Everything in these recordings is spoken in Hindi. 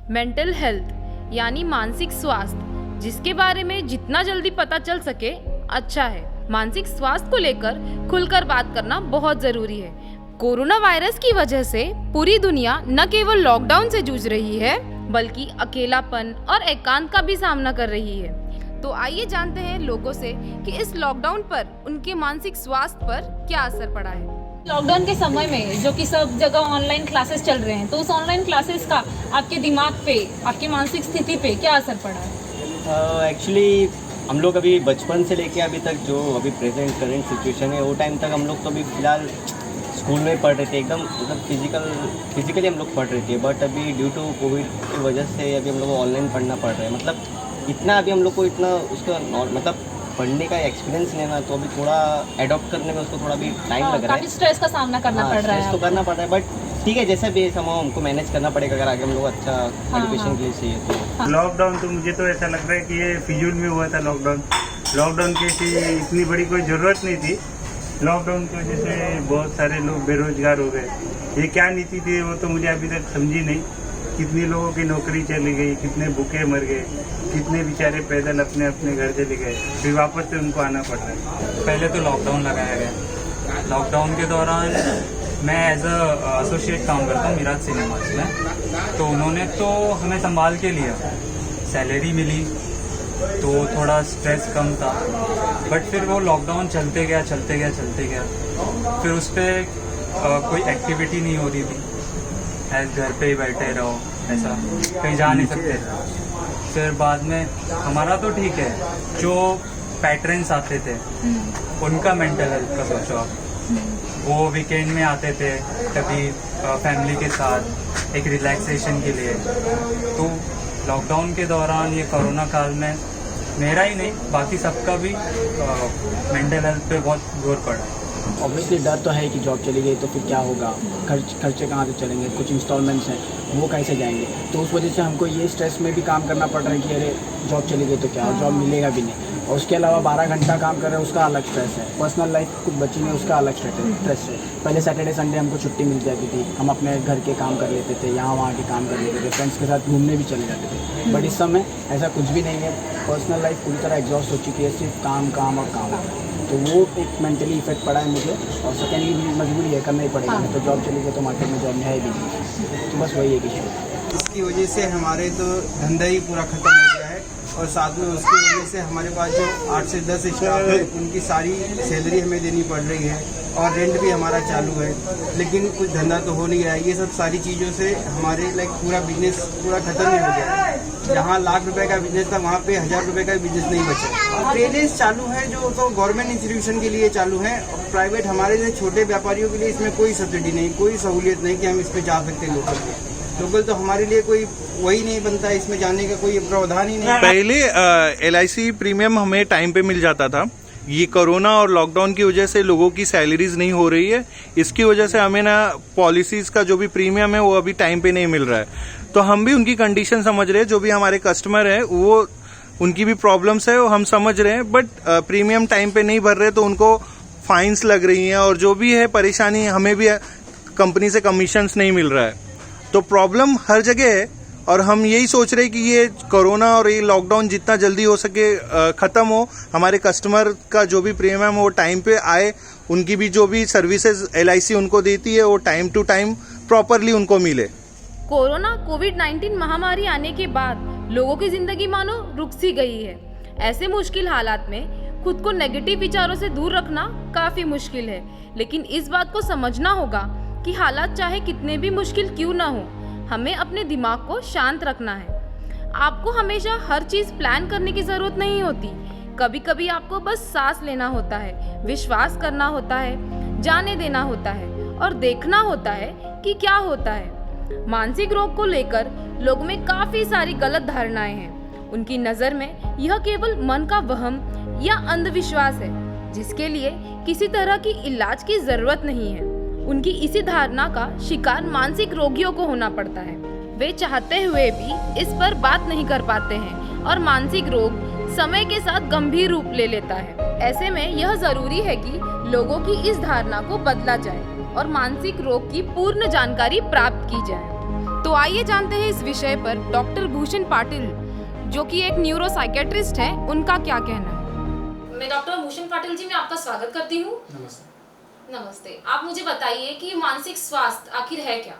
मेंटल हेल्थ यानी मानसिक स्वास्थ्य, जिसके बारे में जितना जल्दी पता चल सके अच्छा है। मानसिक स्वास्थ्य को लेकर खुलकर बात करना बहुत जरूरी है। कोरोना वायरस की वजह से पूरी दुनिया न केवल लॉकडाउन से जूझ रही है बल्कि अकेलापन और एकांत का भी सामना कर रही है। तो आइए जानते हैं लोगों से कि इस लॉकडाउन पर उनके मानसिक स्वास्थ्य पर क्या असर पड़ा है। लॉकडाउन के समय में जो कि सब जगह ऑनलाइन क्लासेस चल रहे हैं, तो उस ऑनलाइन क्लासेस का आपके दिमाग पे, आपकी मानसिक स्थिति पे क्या असर पड़ा है? एक्चुअली हम लोग अभी बचपन से लेके अभी तक जो अभी प्रेजेंट करेंट सिचुएशन है, वो टाइम तक हम लोग तो अभी फ़िलहाल स्कूल में पढ़ रहे थे, एकदम मतलब फिजिकली हम लोग पढ़ रहे थे। बट अभी ड्यू टू कोविड की वजह से अभी हम लोग को ऑनलाइन पढ़ना पड़ रहा है। मतलब इतना अभी हम लोग को इतना उसका मतलब पढ़ने का एक्सपीरियंस लेना, तो अभी थोड़ा एडॉप्ट करने में उसको थोड़ा भी टाइम लग रहा है। काफी स्ट्रेस का सामना करना पड़ रहा है। तो करना पड़ रहा है, बट ठीक है, जैसा भी समाव हमको मैनेज करना पड़ेगा अगर आगे हम लोग अच्छा एजुकेशन के लिए चाहिए तो। लॉकडाउन तो मुझे तो ऐसा लग रहा है कि ये फिजूल में हुआ था। लॉकडाउन की इतनी बड़ी कोई ज़रूरत नहीं थी। लॉकडाउन की वजह से बहुत सारे लोग बेरोजगार हो गए। ये क्या नीति थी वो तो मुझे अभी तक समझी नहीं। कितने लोगों की नौकरी चली गई, कितने भूखे मर गए, कितने बेचारे पैदल अपने अपने घर चले गए, फिर वापस से उनको आना पड़ रहा है। पहले तो लॉकडाउन लगाया गया। लॉकडाउन के दौरान मैं एज अ एसोसिएट काम करता हूँ मिराज सिनेमास में, तो उन्होंने तो हमें संभाल के लिया। सैलरी मिली तो थोड़ा स्ट्रेस कम था, बट फिर वो लॉकडाउन चलते गया। फिर उस पर कोई एक्टिविटी नहीं हो रही थी, घर पे ही बैठे रहो, ऐसा कहीं जा नहीं सकते। फिर बाद में हमारा तो ठीक है, जो पैटर्न्स आते थे उनका मेंटल हेल्थ का सोचो आप। वो वीकेंड में आते थे कभी फैमिली के साथ एक रिलैक्सेशन के लिए। तो लॉकडाउन के दौरान ये कोरोना काल में मेरा ही नहीं बाकी सबका भी मेंटल हेल्थ पे बहुत जोर पड़ा है। ऑब्वियसली डर तो है कि जॉब चली गई तो फिर क्या होगा, खर्चे कहाँ से चलेंगे, कुछ इंस्टॉलमेंट्स हैं वो कैसे जाएंगे। तो उस वजह से हमको ये स्ट्रेस में भी काम करना पड़ रहा है कि अरे जॉब चली गई तो क्या, जॉब मिलेगा भी नहीं। और उसके अलावा 12 घंटा काम कर रहे हैं, उसका अलग स्ट्रेस है। पर्सनल लाइफ कुछ बची नहीं, उसका अलग स्ट्रेस है। पहले सैटरडे संडे हमको छुट्टी मिल जाती थी, हम अपने घर के काम कर लेते थे, यहाँ वहाँ के काम कर लेते थे, फ्रेंड्स के साथ घूमने भी चले जाते थे। बट इस समय ऐसा कुछ भी नहीं है। पर्सनल लाइफ पूरी तरह एग्जॉस्ट हो चुकी है, सिर्फ काम काम और काम। तो वो एक मेंटली इफेक्ट पड़ा है मुझे। और सेकेंडली भी मजबूरी है, करना ही पड़ेगा। तो जॉब चली गई तो मार्केट में जॉब में है भी नहीं। तो बस वही एक इशू है। इसकी वजह से हमारे तो धंधा ही पूरा खत्म हो गया है। और साथ में उसकी वजह से हमारे पास जो 8 से 10 स्टाफ है, उनकी सारी सैलरी हमें देनी पड़ रही है और रेंट भी हमारा चालू है, लेकिन कुछ धंधा तो हो नहीं रहा है। ये सब सारी चीज़ों से हमारे पूरा बिजनेस पूरा खत्म ही हो गया है। जहाँ लाख रुपए का बिजनेस था वहाँ पे 1000 रुपए का बिजनेस नहीं बचा। ट्रेडेस चालू है जो तो गवर्नमेंट इंस्टीट्यूशन के लिए चालू है, और प्राइवेट हमारे जैसे छोटे व्यापारियों के लिए इसमें कोई सब्सिडी नहीं, कोई सहूलियत नहीं कि हम इस पर जा सकते हैं। लोकल तो हमारे लिए कोई वही नहीं बनता, इसमें जाने का कोई प्रावधान ही नहीं। पहले LIC प्रीमियम हमें टाइम पे मिल जाता था। ये कोरोना और लॉकडाउन की वजह से लोगों की सैलरीज नहीं हो रही है, इसकी वजह से हमें ना पॉलिसीज का जो भी प्रीमियम है वो अभी टाइम पे नहीं मिल रहा है। तो हम भी उनकी कंडीशन समझ रहे हैं, जो भी हमारे कस्टमर है वो उनकी भी प्रॉब्लम्स है वो हम समझ रहे हैं। बट प्रीमियम टाइम पे नहीं भर रहे तो उनको फाइन्स लग रही हैं, और जो भी है परेशानी, हमें भी कंपनी से कमीशंस नहीं मिल रहा है। तो प्रॉब्लम हर जगह है, और हम यही सोच रहे हैं कि ये कोरोना और ये लॉकडाउन जितना जल्दी हो सके ख़त्म हो, हमारे कस्टमर का जो भी प्रीमियम है वो टाइम पे आए, उनकी भी जो भी सर्विसेज LIC उनको देती है वो टाइम टू टाइम प्रॉपरली उनको मिले। कोरोना कोविड-19 महामारी आने के बाद लोगों की जिंदगी मानो रुक सी गई है। ऐसे मुश्किल हालात में खुद को नेगेटिव विचारों से दूर रखना काफ़ी मुश्किल है, लेकिन इस बात को समझना होगा कि हालात चाहे कितने भी मुश्किल क्यों ना हो, हमें अपने दिमाग को शांत रखना है। आपको हमेशा हर चीज़ प्लान करने की ज़रूरत नहीं होती। कभी कभी आपको बस सांस लेना होता है, विश्वास करना होता है, जाने देना होता है और देखना होता है कि क्या होता है। मानसिक रोग को लेकर लोगों में काफ़ी सारी गलत धारणाएं हैं। उनकी नज़र में यह केवल मन का वहम या अंधविश्वास है, जिसके लिए किसी तरह की इलाज की ज़रूरत नहीं है। उनकी इसी धारणा का शिकार मानसिक रोगियों को होना पड़ता है। वे चाहते हुए भी इस पर बात नहीं कर पाते हैं और मानसिक रोग समय के साथ गंभीर रूप ले लेता है। ऐसे में यह जरूरी है कि लोगों की इस धारणा को बदला जाए और मानसिक रोग की पूर्ण जानकारी प्राप्त की जाए। तो आइए जानते हैं इस विषय पर डॉक्टर भूषण पाटिल, जो कि एक न्यूरो साइकेट्रिस्ट हैं, उनका क्या कहना है। मैं डॉक्टर भूषण पाटिल जी, मैं आपका स्वागत करती हूँ। नमस्ते। आप मुझे बताइए कि मानसिक स्वास्थ्य आखिर है क्या?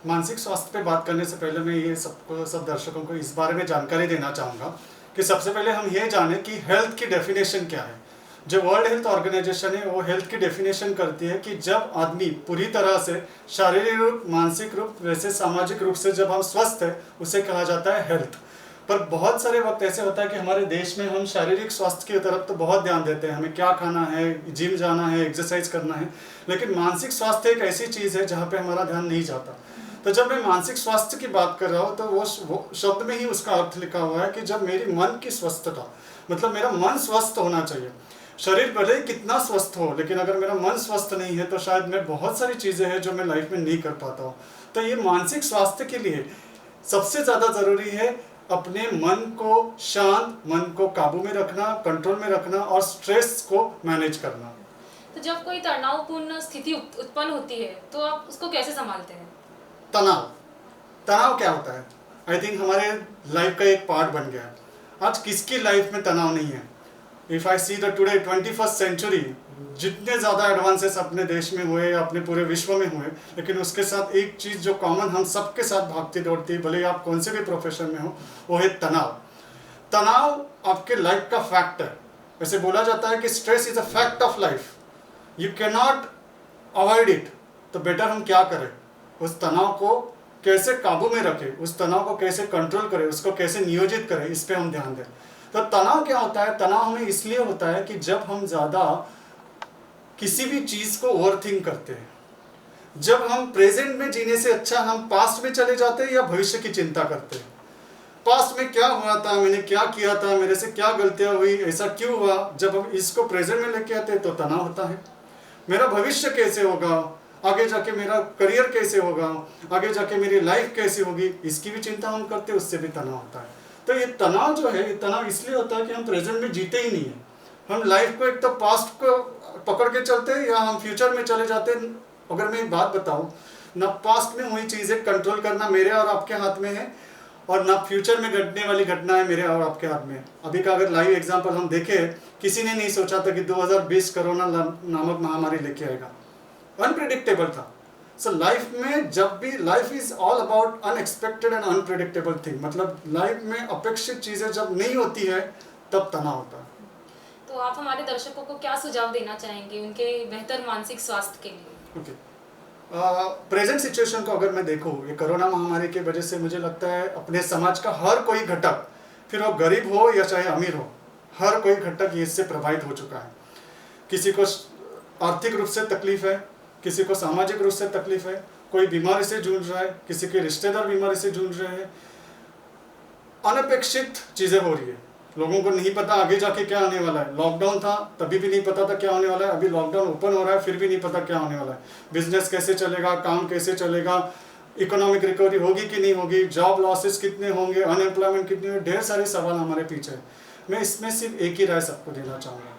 मानसिक स्वास्थ्य पे बात करने से पहले मैं ये सब दर्शकों को इस बारे में जानकारी देना चाहूँगा कि सबसे पहले हम ये जानें कि हेल्थ की डेफिनेशन क्या है। जो वर्ल्ड हेल्थ ऑर्गेनाइजेशन है वो हेल्थ की डेफिनेशन करती है कि जब आदमी पूरी तरह से शारीरिक रूप, मानसिक रूप, वैसे सामाजिक रूप से जब हम स्वस्थ है उसे कहा जाता है हेल्थ। पर बहुत सारे वक्त ऐसे होता है कि हमारे देश में हम शारीरिक स्वास्थ्य की तरफ तो बहुत ध्यान देते हैं, हमें क्या खाना है, जिम जाना है, एक्सरसाइज करना है, लेकिन मानसिक स्वास्थ्य एक ऐसी चीज़ है जहाँ पे हमारा ध्यान नहीं जाता। तो जब मैं मानसिक स्वास्थ्य की बात कर रहा हूँ तो वो शब्द में ही उसका अर्थ लिखा हुआ है कि जब मेरी मन की स्वस्थता, मतलब मेरा मन स्वस्थ होना चाहिए। शरीर भले ही कितना स्वस्थ हो, लेकिन अगर मेरा मन स्वस्थ नहीं है तो शायद मैं बहुत सारी चीज़ें हैं जो मैं लाइफ में नहीं कर पाता हूँ। तो ये मानसिक स्वास्थ्य के लिए सबसे ज़्यादा ज़रूरी है अपने मन को शांत, मन को काबू में रखना, कंट्रोल में रखना और स्ट्रेस को मैनेज करना। तो जब कोई तनावपूर्ण स्थिति उत्पन्न होती है तो आप उसको कैसे संभालते हैं? तनाव क्या होता है? आई थिंक हमारे लाइफ का एक पार्ट बन गया है। आज किसकी लाइफ में तनाव नहीं है? If I see the today 21st century, जितने ज़्यादा एडवांसेस अपने देश में हुए या अपने पूरे विश्व में हुए, लेकिन उसके साथ एक चीज़ जो कॉमन हम सबके साथ भागती दौड़ती है, भले ही आप कौन से भी प्रोफेशन में हो, वो है तनाव। तनाव आपके लाइफ का फैक्ट है। वैसे बोला जाता है कि stress is a fact of life, you can not avoid it. तो बेटर हम क्या करें? उस तनाव को कैसे काबू में रखें, उस तनाव को कैसे कंट्रोल करें, उसको कैसे नियोजित करें, इस पे हम ध्यान दें। तो तनाव क्या होता है? तनाव हमें इसलिए होता है कि जब हम ज़्यादा किसी भी चीज़ को ओवरथिंक करते हैं, जब हम प्रेजेंट में जीने से अच्छा हम पास्ट में चले जाते हैं या भविष्य की चिंता करते हैं। पास्ट में क्या हुआ था, मैंने क्या किया था, मेरे से क्या गलतियाँ हुई, ऐसा क्यों हुआ, जब हम इसको प्रेजेंट में लेके आते हैं तो तनाव होता है। मेरा भविष्य कैसे होगा, आगे जाके मेरा करियर कैसे होगा, आगे जाके मेरी लाइफ कैसी होगी, इसकी भी चिंता हम करते हैं, उससे भी तनाव होता है। तो ये तनाव जो है, ये तनाव इसलिए होता है कि हम प्रेजेंट में जीते ही नहीं है। हम लाइफ को एक तो पास्ट को पकड़ के चलते हैं या हम फ्यूचर में चले जाते हैं। अगर मैं एक बात बताऊं, ना पास्ट में हुई चीज़ें कंट्रोल करना मेरे और आपके हाथ में है, और ना फ्यूचर में घटने वाली घटनाएं मेरे और आपके हाथ में है। अभी का अगर लाइव एग्जांपल हम देखें, किसी ने नहीं सोचा था कि 2020 कोरोना नामक महामारी लेके आएगा। अनप्रेडिक्टेबल था। सो लाइफ में जब भी, life is all about unexpected and unpredictable thing, मतलब लाइफ में अपेक्षित चीज़ें जब नहीं होती है तब तनाव होता है। तो आप हमारे दर्शकों को क्या सुझाव देना चाहेंगे उनके बेहतर मानसिक स्वास्थ्य के लिए? ओके, प्रेजेंट सिचुएशन को अगर मैं देखूँ, ये कोरोना महामारी की वजह से मुझे लगता है अपने समाज का हर कोई घटक, फिर वो गरीब हो या चाहे अमीर हो, हर कोई घटक इससे प्रभावित हो चुका है। किसी को आर्थिक रूप से तकलीफ है, किसी को सामाजिक रूप से तकलीफ है, कोई बीमारी से जूझ रहा है, किसी के रिश्तेदार बीमारी से जूझ रहे हैं। अनपेक्षित चीज़ें हो रही है, लोगों को नहीं पता आगे जाके क्या आने वाला है। लॉकडाउन था तभी भी नहीं पता था क्या होने वाला है, अभी लॉकडाउन ओपन हो रहा है फिर भी नहीं पता क्या होने वाला है। बिजनेस कैसे चलेगा, काम कैसे चलेगा, इकोनॉमिक रिकवरी होगी कि नहीं होगी, जॉब लॉसेस कितने होंगे, अनएम्प्लॉयमेंट कितनी होगी, ढेर सारे सवाल हमारे पीछे है। मैं इसमें सिर्फ एक ही राय सबको देना चाहूँगा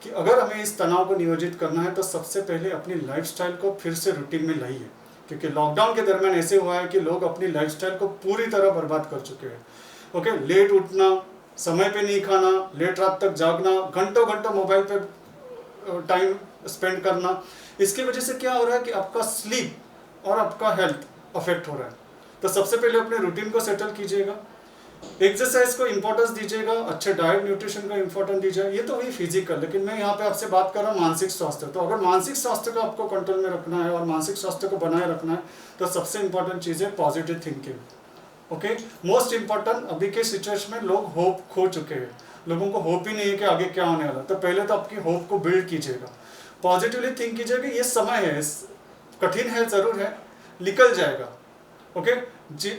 कि अगर हमें इस तनाव को नियोजित करना है तो सबसे पहले अपनी लाइफस्टाइल को फिर से रूटीन में लाइए, क्योंकि लॉकडाउन के दरमियान ऐसे हुआ है कि लोग अपनी लाइफस्टाइल को पूरी तरह बर्बाद कर चुके हैं। ओके, लेट उठना, समय पे नहीं खाना, लेट रात तक जागना, घंटों घंटों मोबाइल पे टाइम स्पेंड करना, इसकी वजह से क्या हो रहा है कि आपका स्लीप और आपका हेल्थ अफेक्ट हो रहा है। तो सबसे पहले अपने रूटीन को सेटल कीजिएगा, एक्सरसाइज को इंपॉर्टेंस दीजिएगा, अच्छे डाइट न्यूट्रिशन को इंपॉर्टेंस दीजिएगा। ये तो वही फिजिकल, लेकिन मैं यहाँ पे आपसे बात कर रहा हूँ मानसिक स्वास्थ्य। तो अगर मानसिक स्वास्थ्य को आपको कंट्रोल में रखना है और मानसिक स्वास्थ्य को बनाए रखना है तो सबसे इंपॉर्टेंट चीज़ है positive thinking. Okay, most important, अभी के सिचुएशन में लोग होप खो चुके हैं, लोगों को होप ही नहीं है कि आगे क्या होने वाला। तो पहले तो आपकी होप को बिल्ड कीजिएगा, पॉजिटिवली थिंक कीजिएगा। ये समय है, कठिन है ज़रूर है, निकल जाएगा। ओके,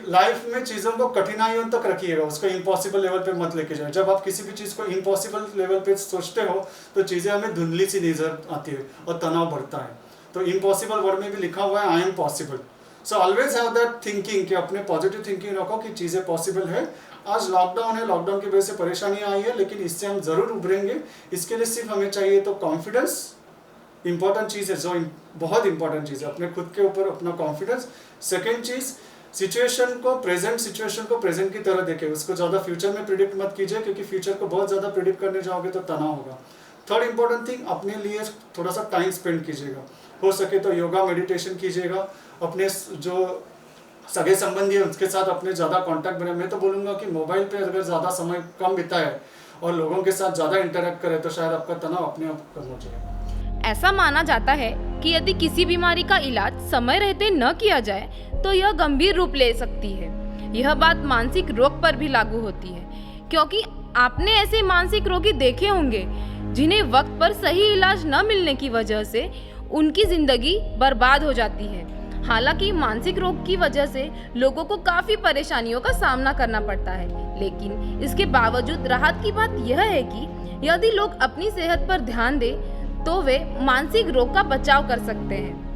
लाइफ में चीज़ों को कठिनाइयों तक रखिएगा, उसको इम्पॉसिबल लेवल पे मत लेके जाए। जब आप किसी भी चीज़ को इम्पॉसिबल लेवल पे सोचते हो तो चीज़ें हमें धुंधली सी नजर आती है और तनाव बढ़ता है। तो इम्पॉसिबल वर्ड में भी लिखा हुआ है I am possible. So always have that thinking कि अपने पॉजिटिव थिंकिंग रखो कि चीज़ें पॉसिबल है। आज लॉकडाउन है, लॉकडाउन की वजह से परेशानी आई है, लेकिन इससे हम ज़रूर उभरेंगे। इसके लिए सिर्फ हमें चाहिए तो कॉन्फिडेंस, इंपॉर्टेंट चीज़ है, जो बहुत इंपॉर्टेंट चीज़ है, अपने खुद के ऊपर अपना कॉन्फिडेंस। सेकेंड चीज़, सिचुएशन को प्रेजेंट की तरह देखें, उसको ज़्यादा फ्यूचर में प्रिडिक्ट मत कीजिए, क्योंकि फ्यूचर को बहुत ज़्यादा प्रिडिक्ट करने जाओगे तो तनाव होगा। थर्ड इंपॉर्टेंट थिंग, अपने लिए थोड़ा सा टाइम स्पेंड कीजिएगा, हो सके तो योगा मेडिटेशन कीजिएगा, अपने जो सगे संबंधी है उनके साथ अपने ज़्यादा कांटेक्ट बने। मैं तो बोलूँगा कि मोबाइल पे अगर ज़्यादा समय कम बिताए और लोगों के साथ ज़्यादा इंटरेक्ट करे तो शायद आपका तनाव अपने आप कम हो जाएगा। ऐसा माना जाता है कि यदि किसी बीमारी का इलाज समय रहते न किया जाए तो यह गंभीर रूप ले सकती है। यह बात मानसिक रोग पर भी लागू होती है, क्योंकि आपने ऐसे मानसिक रोगी देखे होंगे जिन्हें वक्त पर सही इलाज न मिलने की वजह से उनकी जिंदगी बर्बाद हो जाती है। हालांकि मानसिक रोग की वजह से लोगों को काफ़ी परेशानियों का सामना करना पड़ता है, लेकिन इसके बावजूद राहत की बात यह है कि यदि लोग अपनी सेहत पर ध्यान दें तो वे मानसिक रोग का बचाव कर सकते हैं।